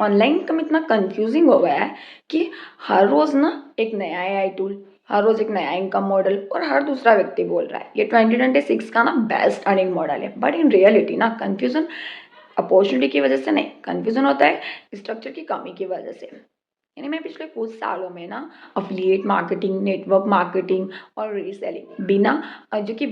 Online income इतना confusing हो गया है कि हर रोज़ ना एक नया एआई टूल, हर रोज़ एक नया इनकम मॉडल और हर दूसरा व्यक्ति बोल रहा है ये 2026 का ना बेस्ट अर्निंग मॉडल है। बट इन रियलिटी ना कन्फ्यूज़न अपॉर्चुनिटी की वजह से नहीं, कन्फ्यूज़न होता है स्ट्रक्चर की कमी की वजह से। यानी मैं पिछले कुछ सालों में ना अफिलिएट मार्केटिंग, नेटवर्क मार्केटिंग और रीसेलिंग बिना जो कि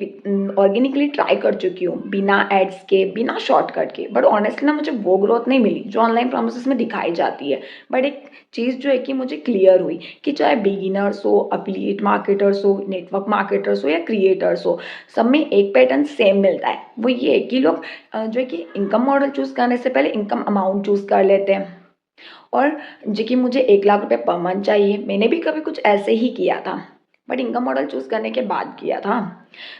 ऑर्गेनिकली ट्राई कर चुकी हूँ, बिना एड्स के, बिना शॉर्टकट के। बट ऑनेस्टली ना मुझे वो ग्रोथ नहीं मिली जो ऑनलाइन प्रोमिसेस में दिखाई जाती है। बट एक चीज़ जो है कि मुझे क्लियर हुई कि चाहे बिगिनर्स हो, अफिलिएट मार्केटर्स हो, नेटवर्क मार्केटर्स हो या क्रिएटर्स हो, सब में एक पैटर्न सेम मिलता है। वो ये है कि लोग जो है कि इनकम मॉडल चूज़ करने से पहले इनकम अमाउंट चूज़ कर लेते हैं। और जो कि मुझे 1 लाख रुपए पर मंथ चाहिए, मैंने भी कभी कुछ ऐसे ही किया था, बट इनकम मॉडल चूज़ करने के बाद किया था।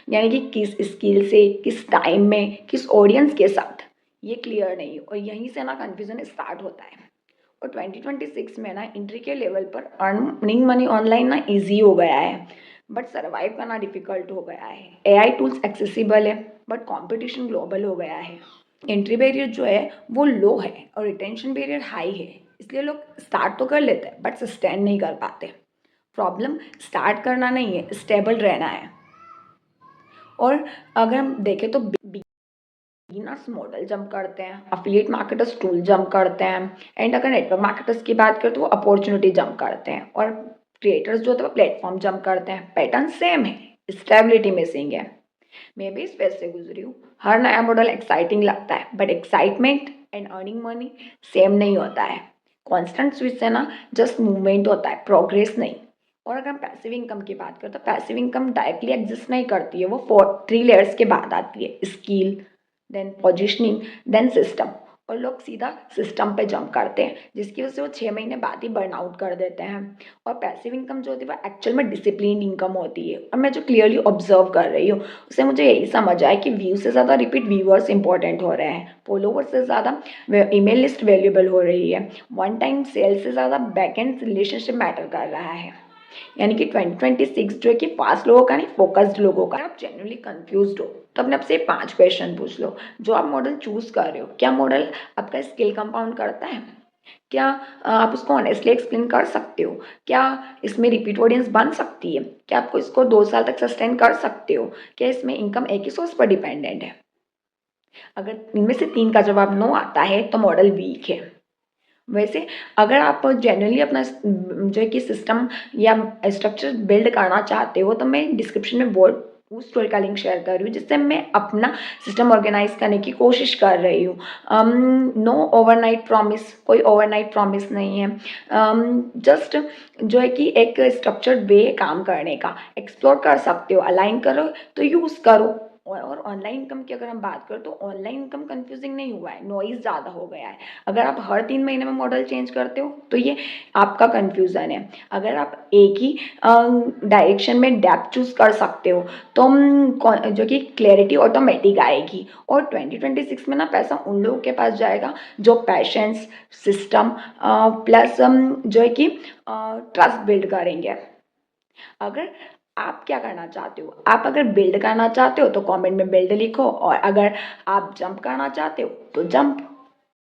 यानी कि किस स्किल से, किस टाइम में, किस ऑडियंस के साथ, ये क्लियर नहीं, और यहीं से ना कन्फ्यूज़न स्टार्ट होता है। और 2026 में ना एंट्री के लेवल पर अर्निंग मनी ऑनलाइन ना ईजी हो गया है, बट सर्वाइव करना डिफ़िकल्ट हो गया है। एआई टूल्स एक्सेसिबल है, बट कंपटीशन ग्लोबल हो गया है। एंट्री बैरियर जो है वो लो है और रिटेंशन बैरियर हाई है, इसलिए लोग स्टार्ट तो कर लेते हैं बट सस्टेन नहीं कर पाते। प्रॉब्लम स्टार्ट करना नहीं है, स्टेबल रहना है। और अगर हम देखें तो बिगिनर्स मॉडल जंप करते हैं, अफिलिएट मार्केटर्स टूल जंप करते हैं, एंड अगर नेटवर्क मार्केटर्स की बात करें तो वो अपॉर्चुनिटी जंप करते हैं, और क्रिएटर्स जो होते हैं वो प्लेटफॉर्म जंप करते हैं। पैटर्न सेम है, स्टेबिलिटी मिसिंग है। मैं भी इस फेज से गुजरी हूँ। हर नया मॉडल एक्साइटिंग लगता है, but excitement and earning money same नहीं होता है। कॉन्स्टेंट स्विच से ना जस्ट मूवमेंट होता है, प्रोग्रेस नहीं। और अगर हम पैसिव इनकम की बात करें तो पैसिव इनकम डायरेक्टली एग्जिस्ट नहीं करती है, वो 3 लेयर्स के बाद आती है, skill, then positioning, then system. और लोग सीधा सिस्टम पे जंप करते हैं, जिसकी वजह से वो 6 महीने बाद ही बर्न आउट कर देते हैं। और पैसिव इनकम जो होती है वो एक्चुअल में डिसिप्लिन इनकम होती है। और मैं जो क्लियरली ऑब्जर्व कर रही हूँ उससे मुझे यही समझ आया कि व्यू से ज़्यादा रिपीट व्यूअर्स इंपॉर्टेंट हो रहे हैं, फॉलोवर्स से ज़्यादा ईमेल लिस्ट वैल्यूएबल हो रही है, वन टाइम सेल से ज़्यादा बैक एंड रिलेशनशिप मैटर कर रहा है। यानी कि 2026 जो है कि फास्ट लोगों का नहीं, फोकस्ड लोगों का। आप जेन्युइनली कंफ्यूज्ड हो तो अपने आपसे 5 क्वेश्चन पूछ लो। जो आप मॉडल चूज कर रहे हो, क्या मॉडल आपका स्किल कंपाउंड करता है? क्या आप उसको ऑनेस्टली एक्सप्लेन कर सकते हो? क्या इसमें रिपीट ऑडियंस बन सकती है? क्या आपको इसको 2 साल तक सस्टेन कर सकते हो? क्या इसमें इनकम एक ही सोर्स पर डिपेंडेंट है? अगर इनमें से 3 का जवाब नो आता है तो मॉडल वीक है। वैसे अगर आप जनरली अपना जो है कि सिस्टम या स्ट्रक्चर बिल्ड करना चाहते हो तो मैं डिस्क्रिप्शन में वो उस स्टोरी का लिंक शेयर कर रही हूँ जिससे मैं अपना सिस्टम ऑर्गेनाइज करने की कोशिश कर रही हूँ। नो ओवरनाइट प्रॉमिस, कोई ओवरनाइट प्रॉमिस नहीं है। जस्ट जो है कि एक स्ट्रक्चर्ड वे काम करने का, एक्सप्लोर कर सकते हो, अलाइन करो तो यूज़ करो। और ऑनलाइन इनकम की अगर हम बात करें तो ऑनलाइन इनकम कंफ्यूजिंग नहीं हुआ है, नॉइज ज़्यादा हो गया है। अगर आप हर 3 महीने में मॉडल चेंज करते हो तो ये आपका कंफ्यूजन है। अगर आप एक ही डायरेक्शन में डेप्थ चूज कर सकते हो तो जो कि क्लैरिटी ऑटोमेटिक आएगी। और 2026 में ना पैसा उन लोगों के पास जाएगा जो पैशंस, सिस्टम प्लस जो है कि ट्रस्ट बिल्ड करेंगे। अगर आप क्या करना चाहते हो, आप अगर बिल्ड करना चाहते हो तो कमेंट में बिल्ड लिखो, और अगर आप जंप करना चाहते हो तो जंप।